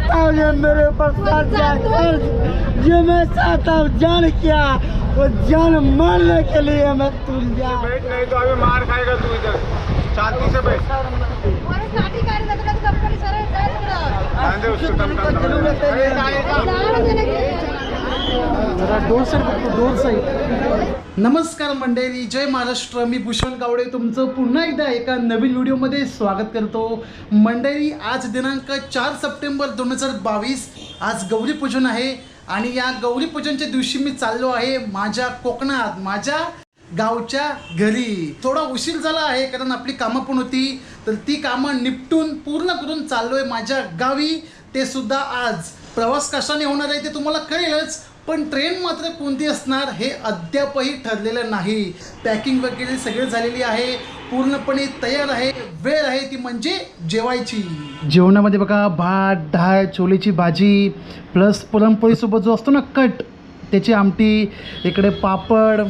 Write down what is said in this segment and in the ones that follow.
चाहता हूँ ये मेरे ऊपर सर जाए, ये मैं चाहता हूँ जान क्या, वो जान मारने के लिए मैं तुल जा। बैठ नहीं तो अभी मार खाएगा तू, इधर शांति से बैठ। नमस्कार मंडळी, जय महाराष्ट्र. मी भूषण गावडे तुमचं पुन्हा एकदा एका नवीन व्हिडिओमध्ये स्वागत करतो. मंडळी, आज दिनांक 4 सप्टेंबर 2022 आज गौरीपूजन आहे आणि या गौरीपूजनच्या दिवशी मी चाललो आहे माझ्या कोकणात, माझ्या गावच्या घरी. थोडा उशीर झाला आहे कारण आपली कामं पण होती, तर ती कामं निपटून पूर्ण करून चाललो आहे माझ्या गावी. ते सुद्धा आज. प्रवास कशाने होणार आहे ते तुम्हाला कळेलच, पण ट्रेन मात्र कोणती असणार हे अद्यापही ठरलेलं नाही. पॅकिंग वगैरे सगळी झालेली आहे, पूर्णपणे तयार आहे. वेळ आहे ती म्हणजे जेवायची. जेवणामध्ये बघा भात, डाळ, छोलेची भाजी प्लस पुरणपोळीसोबत जो असतो ना कट, त्याची आमटी, इकडे पापड,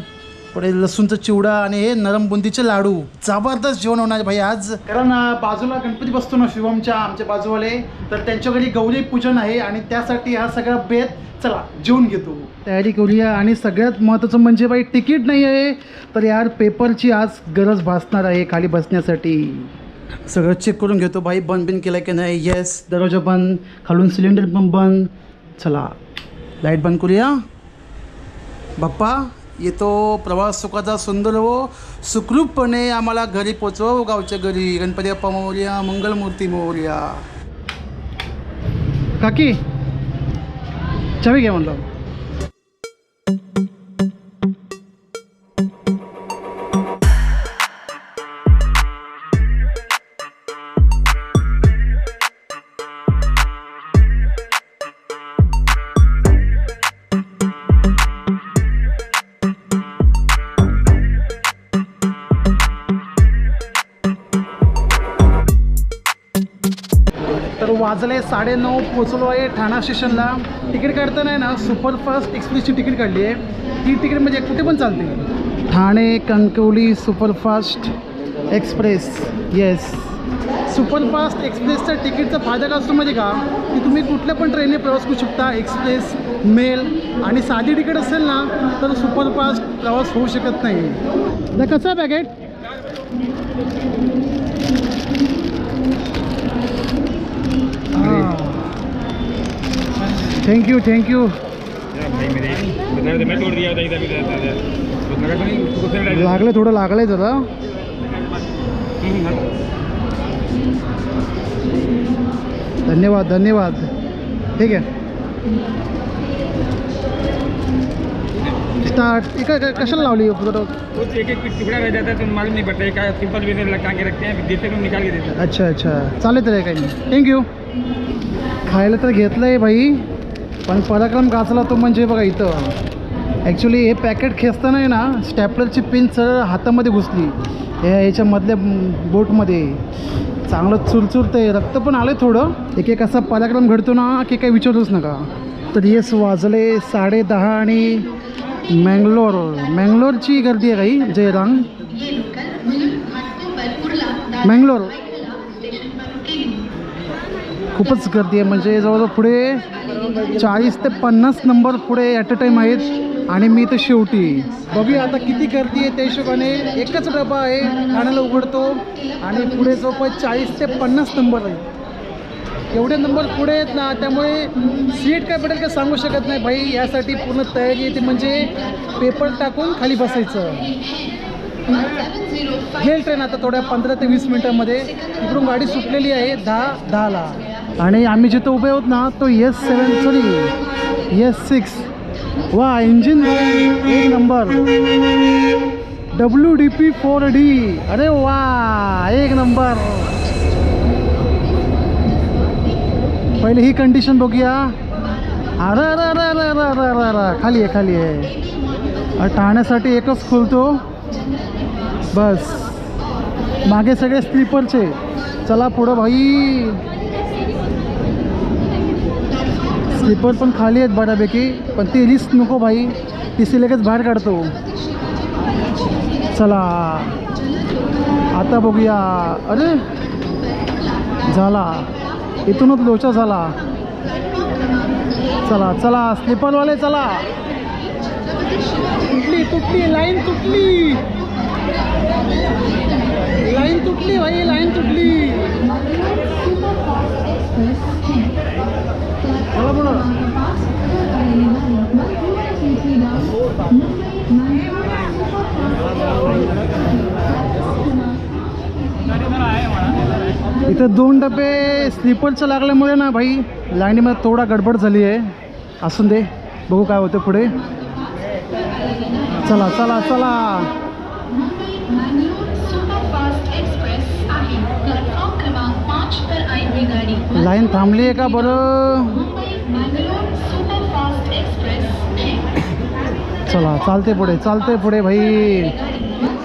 पुढे लसूणचा चिवडा आणि हे नरम बुंदीचे लाडू. जबरदस्त जेवण होणार भाई आज. कारण बाजूला गणपती बसतो ना शिवमच्या, आमच्या बाजूवाले, तर त्यांच्या घरी गौरी पूजन आहे आणि त्यासाठी हा सगळा बेत. चला जेवून घेतो, तयारी करूया. आणि सगळ्यात महत्त्वाचं म्हणजे बाई तिकीट नाही आहे, तर यार पेपरची आज गरज भासणार आहे खाली बसण्यासाठी. सगळं चेक करून घेतो भाई, बंद बिन केलं की नाही. येस, दरवाजा बंद, खालून सिलेंडर पण बंद. चला लाईट बंद करूया. बाप्पा येतो, प्रवास सुखाचा सुंदर हो, सुखरूपपणे आम्हाला घरी पोचव, गावच्या घरी. गणपती बाप्पा मोरया, मंगलमूर्ती मोरया. काकी चावी घ्या म्हणलं. तर वाजले 9:30, पोचलो आहे ठाणा स्टेशनला. तिकीट काढताना ना सुपरफास्ट एक्सप्रेसची तिकीट काढली आहे. ती तिकीट म्हणजे कुठे पण चालते. Thane Kankavli superfast express. Yes, superfast एक्सप्रेसच्या तिकीटचा फायदा का असतो म्हणजे का, की तुम्ही कुठल्या पण ट्रेनने प्रवास करू शकता. एक्सप्रेस, मेल आणि साधी तिकीट असेल ना तर सुपरफास्ट प्रवास होऊ शकत नाही. तर कसं आहे पॅकेट? Thank you thank you. लागलं, थोडं लागलंय जरा. धन्यवाद धन्यवाद. ठीक आहे, स्टार्ट. कशाला लावली? एक एक टुकड़ा रह जाता है तो मालूम नहीं पड़ता है क्या, सिंपल वे में लगा के रखते हैं, देते हुए निकाल के देते हैं. अच्छा अच्छा, चालेल तर काही नाही. थँक्यू. खायला तर घेतलं आहे बाई, पण पराक्रम गाचला तो म्हणजे बघा इथं. ॲक्च्युली हे पॅकेट खेचताना आहे ना स्टॅपलरची पिन सरळ हातामध्ये घुसली, ह्याच्यामधल्या बोटमध्ये. चांगलं चुरचुरतं आहे, रक्त पण आलं थोडं. एक असा पराक्रम घडतो ना की काही विचारूच नका. तर येस, वाजले 10:30 आणि मँगलोरची गर्दी आहे काही. जयरांग मँगलोर खूपच गर्दी आहे, म्हणजे जवळजवळ पुढे 40 ते 50 नंबर पुढे ॲट अ टाईम आहेत. आणि मी तर शेवटी बघूया आता किती गर्दी आहे. त्या हिशोबाने एकच डबा आहे, ठाण्याला उघडतो आणि पुढे जवळपास 40 ते 50 नंबर आहे. एवढे नंबर पुढे आहेत ना, त्यामुळे सीट काय पडेल का सांगू शकत नाही भाई. यासाठी पूर्ण तयारी येते, म्हणजे पेपर टाकून खाली बसायचं. गेल ट्रेन आता थोड्या 15 ते 20 मिनटामध्ये. इकडून गाडी सुटलेली आहे 10:10ला. आणि आम्ही जिथं उभे आहोत ना तो S6. वा, इंजिन एक नंबर. WDP-4D. अरे वा, एक नंबर. पहिले ही कंडिशन बघूया. अरे अरे अरे अरे अरे अरे अरे, खाली आहे. ठाण्यासाठी एकच खोलतो बस, मागे सगळे स्लीपरचे. चला पुढं भाई. स्लीपर पण खाली आहेत बऱ्यापैकी, पण ती रिस्क नको भाई, ती लगेच बाहेर काढतो. चला आता बघूया. अरे झाला, इथूनच लोचा झाला. चला चला स्लीपरवाले चला. तुटली लाईन तुटली भाई, लाईन तुटली. चला पुढं. इथं 2 डबे स्लीपरचं लागल्यामुळे ना भाई लाईनीमध्ये थोडा गडबड झाली आहे. असून दे, बघू काय होतं पुढे. चला चला चला. लाईन थांबली आहे का बरं? चला चालते पुढे भाई.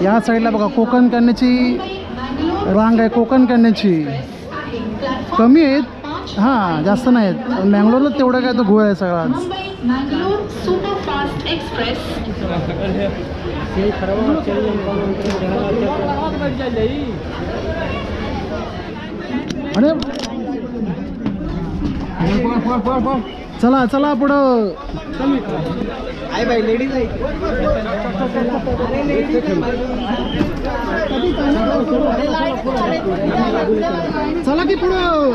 या साईडला बघा कोकण कन्याची रांग आहे. कोकण कन्याची कमी आहेत, हां जास्त नाही आहेत. मँगलोरला तेवढं काय तो घोळ आहे सगळा. अरे चला चला पुढं. आहे भाई, लेडीज आहे. चला की पुढं.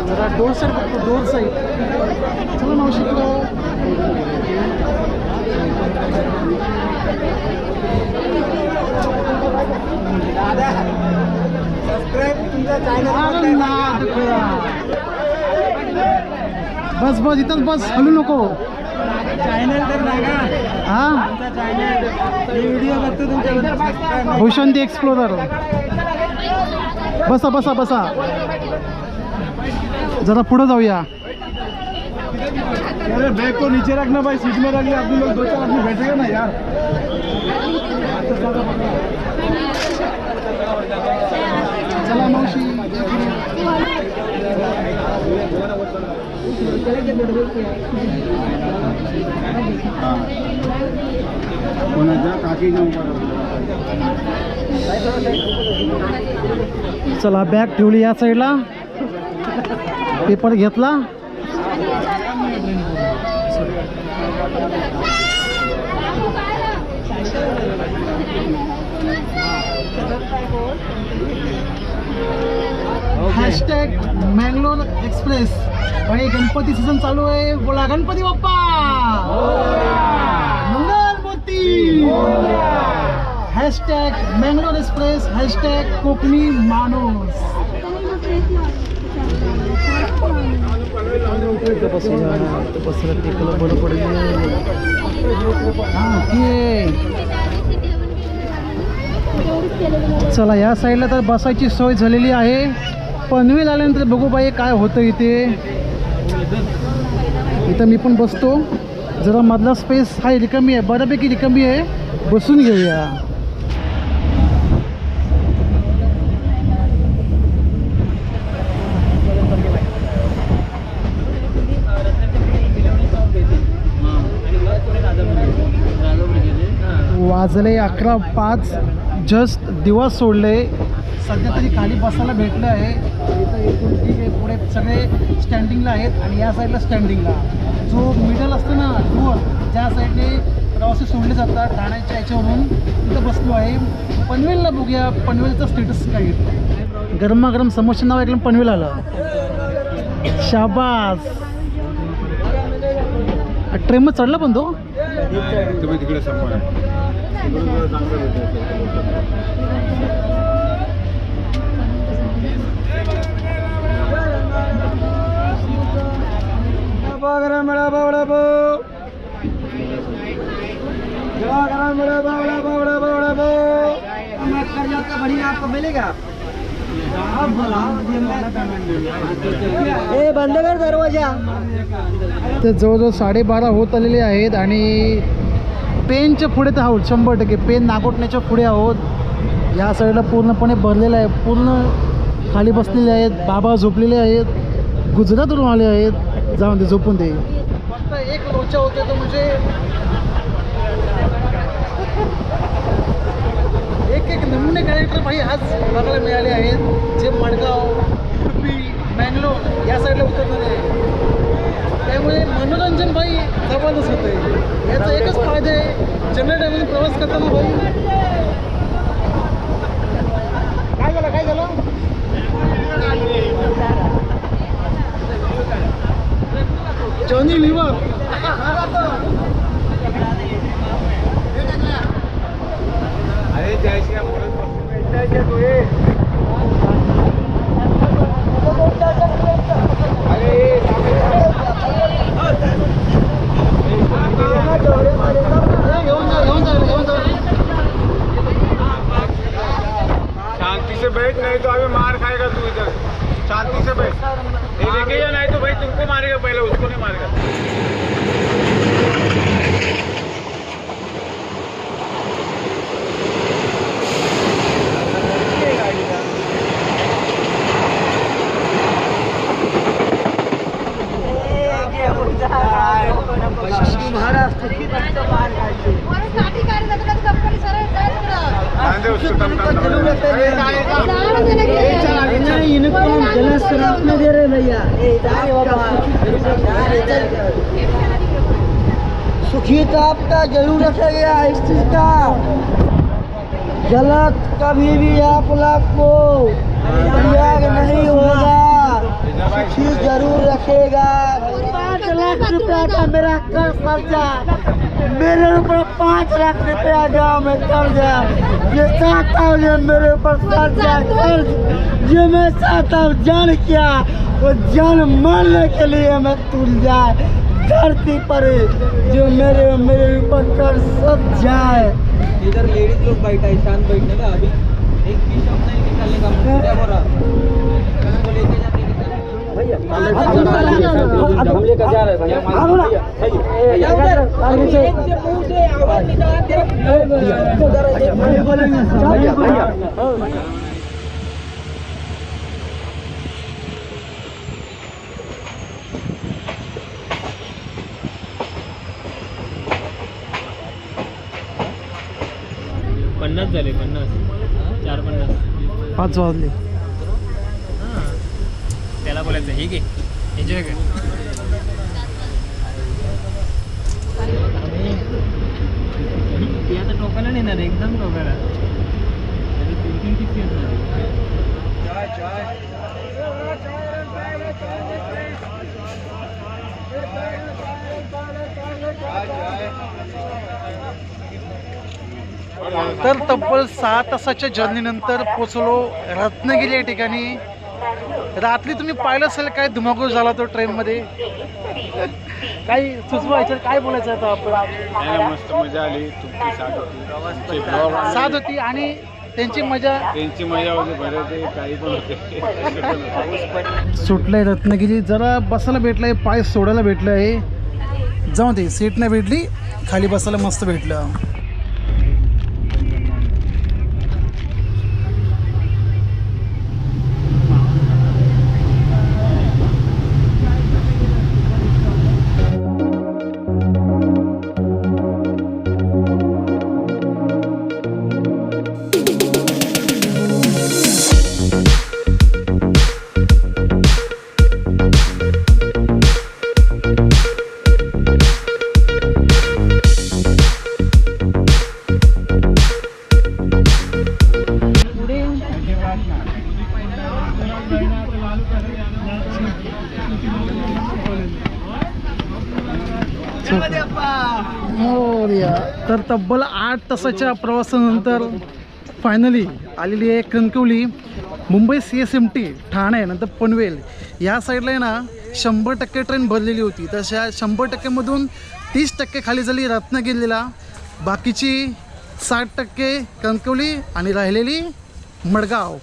जरा डोर साईड बघतो, डोर साईड. चला मावशी पुढं. बस बस इथंच बस, हलू नको. चॅनल तर बघा, हा आमचा चॅनल व्हिडिओ बघतो तुमच्या. भूषण दी एक्सप्लोरर. बसा बसा बसा. जरा पुढं जाऊया. अरे बैग को नीचे रखना भाई, सीट में रखिए. आप लोग 2-4 आदमी बैठेगा ना यार. चला मावशी. चला बॅग ठेवली या साईडला. पेपर घेतला. Hashtag Mangalore express. आणि गणपती सीझन चालू आहे. बोला गणपती बाप्पा मंगल मूर्ती. Hashtag Mangalore express, hashtag Konkani माणूस. बरं पडेल. हां चला या साईडला तर बसायची सोय झालेली आहे. पनवेल आल्यानंतर बघू बाई काय होतं इथे. इथं मी पण बसतो. जरा मधला स्पेस हा रिकामी आहे, बऱ्यापैकी रिकामी आहे. बसून घेऊया. वाजले 11:05. जस्ट दिवस सोडले. सध्या तरी खाली बसायला भेटलं आहे. इथं एकूण ठीक आहे. पुढे सगळे स्टँडिंगला आहेत आणि या साईडला स्टँडिंगला जो मिडल असतं ना डोअर, ज्या साईडने प्रवासी सोडले जातात ठाण्याच्या याच्यावरून, तिथं बसलो आहे. पनवेलला बघूया पनवेलचा स्टेटस काय. गरमागरम समोसा नाव ऐकलं पनवेल आलं. शाबास. ट्रेनमध्ये चढला पण तो. तिकडे समोर बढ़िया आपको मिलेगा. ए बंद कर दरवाजा. तर जवळजवळ 12:30 होत आलेले आहेत आणि पेनच्या पुढे तर आहोत 100%. पेन नागोटण्याच्या पुढे आहोत. या साईडला पूर्णपणे भरलेलं आहे. पूर्ण खाली बसलेले आहेत. बाबा झोपलेले आहेत. गुजरातवरून आले आहेत. जाऊन दे, झोपून दे. फक्त एक लोचा होते तो म्हणजे एक नमुने कॅरेक्टर भाई आज बघायला मिळाले आहेत, जे मडगाव, उडुपी, मँगलोर या साईडला उतरणारे आहे. त्यामुळे मनोरंजन भाई जबरदस्त होतं आहे. याचा एकच फायदा आहे, जनरल प्रवास करताना भाई. काय झालं जॉनी लिव्हर. अरे जय श्री राम शांति से बैठ, नहीं तो अभी मार खाएगा तू. इधर शांति से बैठ, ये देखे या नहीं तो भाई तुमको मारेगा, पहले उसको नहीं मारेगा. नहीं इनको जलस नहीं दे रहे भैया. सुखी तो आपका जरूर रखेगा इस चीज का. गलत कभी भी आप लोग को त्याग नहीं होगा, सुखी जरूर रखेगा. 5 लाख रुपया का मेरा कर्जा, मेरे ऊपर 5 लाख रुपया गाँव में कर्जा. ये चाहता हूँ जो मेरे ऊपर कर्ज, जो मैं चाहता हूँ जान क्या, वो जान मारने के लिए मैं तुल जाए धरती पर, जो मेरे ऊपर कर्ज सब जाए. इधर लेडीज लोग बैठा है, शांत बैठने का. अभी एक भी शब्द नहीं निकालने का. क्या बोल रहा उसको लेके जाते भैया, हम लेकर जा रहे हैं भैया. एक से मुंह से आवाज निकालते पन्नास झाले, 450. 5 वाजले. त्याला बोलायचं हे घे, एन्जॉय कर. ती आता टोकाला नेणार, एकदम टोकाला. तर तब्बल 6 तासाच्या जर्नीनंतर पोचलो रत्नागिरी या ठिकाणी. रात्री तुम्ही पाहिलं असेल काय धुमाकूळ झाला तो ट्रेनमध्ये. काही सुचवायचं, काय बोलायचं आता आपण. मस्त मजा आली, तुमची साथ होती आणि त्यांची मजा होती. बरं काही पण होते. सुटलंय रत्नागिरी. जरा बसायला भेटलंय, पाय सोडायला भेटलं आहे. जाऊ दे, सीट नाही भेटली, खाली बसायला मस्त भेटलं. तर तब्बल 8 तासाच्या प्रवासानंतर फायनली आलेली आहे कणकवली. मुंबई CSMT ठाणे नंतर पनवेल या साईडला आहे ना 100% ट्रेन भरलेली होती. तशा 100%मधून 30% खाली झाली रत्नागिरीला, बाकीची 60% कणकवली आणि राहिलेली मडगाव.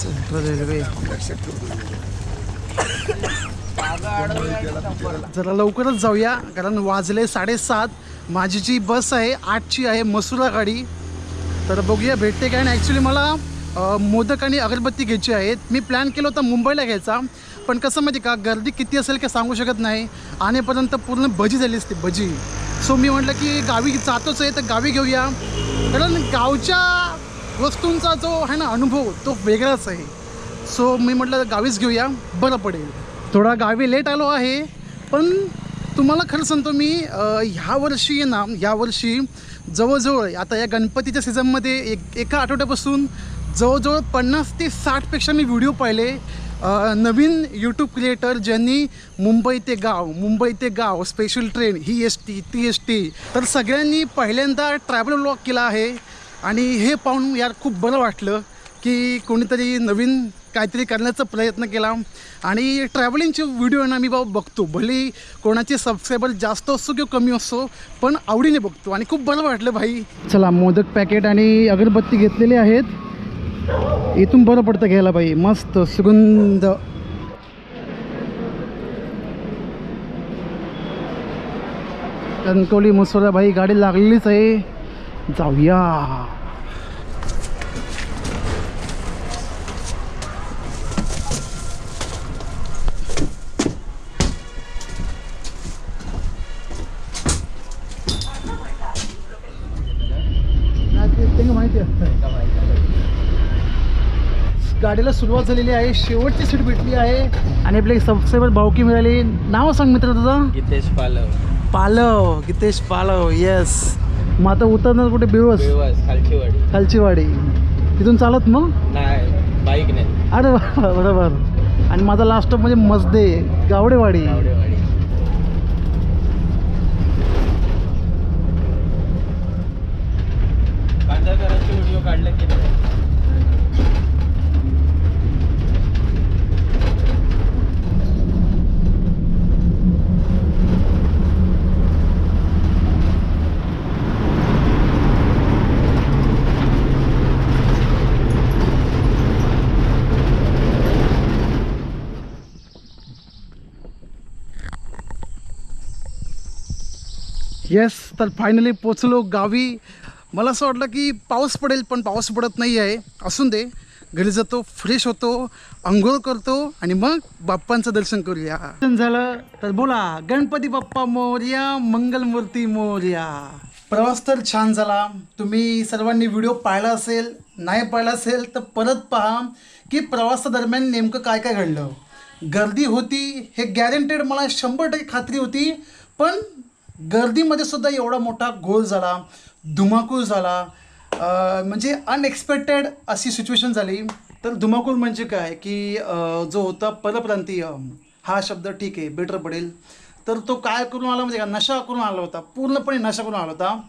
सेंट्रल रेल्वे जरा लवकरच जाऊया कारण वाजले 7:30. माझी जी बस आहे 8ची आहे, मसुरा गाडी. तर बघूया भेटते काय. आणि ॲक्च्युली मला मोदक आणि अगरबत्ती घ्यायची आहेत. मी प्लॅन केलं होतं मुंबईला घ्यायचा, पण कसं माहिती का गर्दी किती असेल काय सांगू शकत नाही. आणेपर्यंत पूर्ण भजी झाली असते भजी. सो मी म्हटलं की गावी जातोच आहे तर गावी घेऊया, कारण गावच्या वस्तूंचा जो आहे ना अनुभव तो वेगळाच आहे. सो मी म्हटलं गावीच घेऊया, बरं पडेल. थोडा गावी लेट आलो आहे, पण तुम्हाला खरं सांगतो मी ह्यावर्षी ना ह्यावर्षी जवळजवळ आता या गणपतीच्या सीझनमध्ये एका आठवड्यापासून जवळजवळ 50 ते 60पेक्षा मी व्हिडिओ पाहिले. नवीन यूट्यूब क्रिएटर ज्यांनी मुंबई ते गाव स्पेशल ट्रेन, ही ST ती ST, तर सगळ्यांनी पहिल्यांदा ट्रॅव्हल व्लॉग केला आहे. आणि हे पाहून यार खूप बरं वाटलं की कोणीतरी नवीन काहीतरी करण्याचा प्रयत्न केला. आणि ट्रॅव्हलिंगचे व्हिडिओ ना मी बघतो, भले कोणाचे सबस्क्रायबर जास्त असो किंवा कमी असो, पण आवडीने बघतो आणि खूप बरं वाटलं भाई. चला मोदक पॅकेट आणि अगरबत्ती घेतलेले आहेत. इथून बरं पडतं घ्यायला भाई, मस्त सुगंध. कणकवली मसुरा भाई गाडी लागलेलीच आहे, जाऊया. माहिती आहे गाडीला सुरुवात झालेली आहे, शेवटची सीट भेटली आहे आणि आपले सबस्क्रायबर भावकी मिळाली. नाव सांग मित्र तुझं? गितेश पालव, गितेश पालव. येस. मग आता उतरणार कुठे? बेवस खालची वाडी. तिथून चालत मग? नाही, बाईक नाही. अरे बरोबर. आणि माझा लास्ट स्टॉप म्हणजे मजदे गावडेवाडी. कांदाकरांचे व्हिडिओ काढले की नाही? येस. तर फायनली पोचलो गावी. मला असं वाटलं की पाऊस पडेल, पण पाऊस पडत नाही आहे. असून दे, घरी जातो, फ्रेश होतो, अंघोळ करतो आणि मग बाप्पांचं दर्शन करूया. झालं तर बोला गणपती बाप्पा मोरया, मंगलमूर्ती मोरया. प्रवास तर छान झाला. तुम्ही सर्वांनी व्हिडिओ पाहिला असेल, नाही पाहिला असेल तर परत पहा की प्रवासादरम्यान नेमकं काय काय घडलं. गर्दी होती हे गॅरंटेड, मला 100% खात्री होती. पण गर्दीमध्ये सुद्धा एवढा मोठा घोळ झाला, धुमाकूळ झाला, म्हणजे अनएक्सपेक्टेड अशी सिच्युएशन झाली. तर धुमाकूळ म्हणजे काय की जो होता परप्रांतीय, हा शब्द ठीक आहे बेटर पडेल. तर तो काय करून आला म्हणजे का, नशा करून आला होता, पूर्णपणे नशा करून आला होता.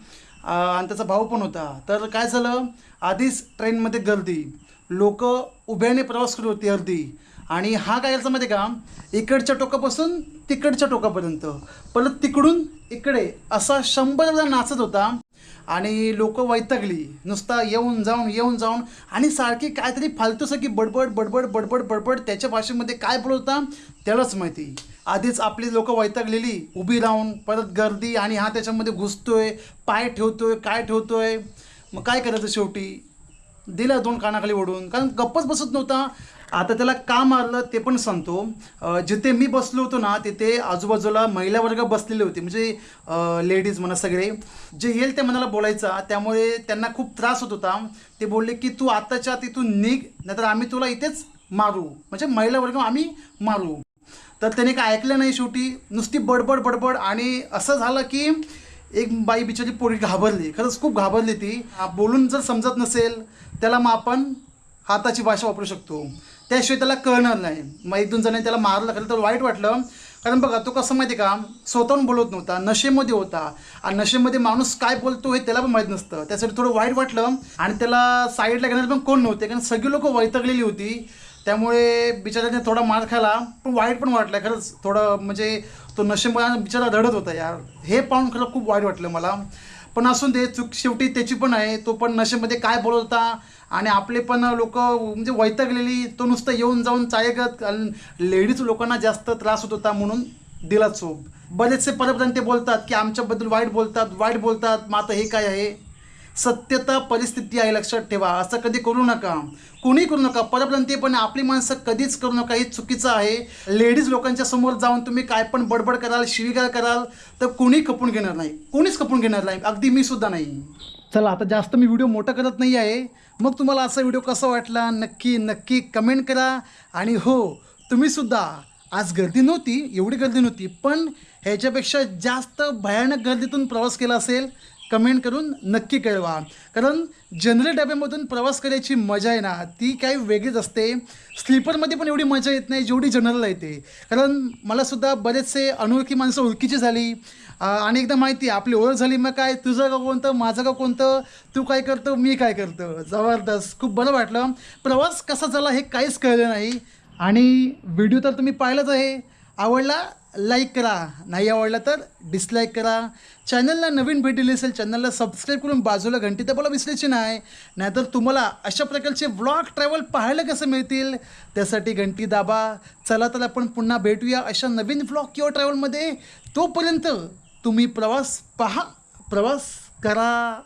आणि त्याचा भाव पण होता. तर काय झालं, आधीच ट्रेनमध्ये गर्दी, लोक उभ्याने प्रवास करत होती अर्धी. आणि हा काय करायचा माहिती का, इकडच्या टोकापासून तिकडच्या टोकापर्यंत, परत तिकडून इकडे असा 100 वेळा नाचत होता. आणि लोक वैतागली, नुसता येऊन जाऊन आणि सारखी काहीतरी फालतूसं की बडबड. त्याच्या भाषेमध्ये काय बोलत होता त्यालाच माहिती. आधीच आपली लोक वैतागलेली उभी राहून, परत गर्दी, आणि हा त्याच्यामध्ये घुसतोय, पाय ठेवतोय, काय ठेवतोय. मग काय करायचं, शेवटी दिला 2 कानाखाली ओढून, कारण गप्पच बसत नव्हता. आता त्याला का मारलं ते पण सांगतो. जिथे मी बसलो होतो ना तिथे आजूबाजूला महिला वर्ग बसलेले होते, म्हणजे लेडीज म्हणा, सगळे जे येईल ते मनाला बोलायचा, त्यामुळे त्यांना खूप त्रास होत होता. ते बोलले की तू आत्ताच्या तिथून निघ, नाहीतर आम्ही तुला इथेच मारू, म्हणजे महिला वर्ग आम्ही मारू. तर त्याने काय ऐकलं नाही, शेवटी नुसती बडबड. आणि असं झालं की एक बाई बिचारी पोरी घाबरली, खरंच खूप घाबरली ती. बोलून जर समजत नसेल त्याला मग आपण हाताची भाषा वापरू शकतो, त्याशिवाय त्याला कळणार नाही. मग 1-2 जणांनी त्याला मारलं, खरं तर वाईट वाटलं. कारण बघा तो कसं माहिती का, स्वतःहून बोलत नव्हता, नशेमध्ये होता. आणि नशेमध्ये माणूस काय बोलतो हे त्याला पण माहीत नसतं. त्यासाठी थोडं वाईट वाटलं. आणि त्याला साईडला घेणार पण कोण नव्हते, कारण सगळी लोक वैतागलेली होती. त्यामुळे बिचाराने थोडा मार खायला, पण वाईट पण वाटलं खरंच थोडं. म्हणजे तो नशेमध्ये बिचारा रडत होता यार, हे पाहून खरं खूप वाईट वाटलं मला. पण असून दे, चूक शेवटी त्याची पण आहे. तो पण नशेमध्ये काय बोलत होता आणि आपले पण लोक म्हणजे वैतागलेली, तो नुसतं येऊन जाऊन चायगत लेडीज लोकांना जास्त त्रास होत होता म्हणून दिला चूप. बरेचसे परप्रांती बोलतात की आमच्याबद्दल वाईट बोलतात, मग आता हे काय आहे. सत्यता परिस्थिती आहे, लक्षात ठेवा. असं कधी करू नका, कोणी करू नका. परप्रांतीयपणे आपली माणसं कधीच करू नका, हे चुकीचं आहे. लेडीज लोकांच्या समोर जाऊन तुम्ही काय पण बडबड कराल, शिवीगाळ कराल तर कोणीच खपून घेणार नाही, अगदी मी सुद्धा नाही. चला आता जास्त मी व्हिडिओ मोठा करत नाही आहे. मग तुम्हाला असा व्हिडिओ कसा वाटला नक्की कमेंट करा. आणि हो, तुम्हीसुद्धा आज गर्दी नव्हती, एवढी गर्दी नव्हती, पण ह्याच्यापेक्षा जास्त भयानक गर्दीतून प्रवास केला असेल, कमेंट करून नक्की कळवा. कारण जनरल डब्यामधून प्रवास करायची मजा आहे ना, ती काही वेगळीच असते. स्लीपरमध्ये पण एवढी मजा येत नाही जेवढी जनरलला येते. कारण मलासुद्धा बरेचसे अनोळखी माणसं ओळखीची झाली आणि एकदा माहिती आहे आपली ओळख झाली. मग काय, तुझं गाव कोणतं, माझं गाव कोणतं, तू काय करतो, मी काय करतो. जबरदस्त, खूप बरं वाटलं. प्रवास कसा झाला हे काहीच कळलं नाही. आणि व्हिडिओ तर तुम्ही पाहिलाच आहे. आवडला लाईक करा, नाही आवडला तर डिसलाईक करा. चॅनलला नवीन भेट दिली असेल चॅनलला सबस्क्राईब करून बाजूला घंटी दाबायला विसरायची नाही. नाहीतर तुम्हाला अशा प्रकारचे व्लॉग ट्रॅव्हल पाहायला कसं मिळतील, त्यासाठी घंटी दाबा. चला तर आपण पुन्हा भेटूया अशा नवीन व्लॉग किंवा ट्रॅव्हलमध्ये. तोपर्यंत तुम्ही प्रवास पहा, प्रवास करा.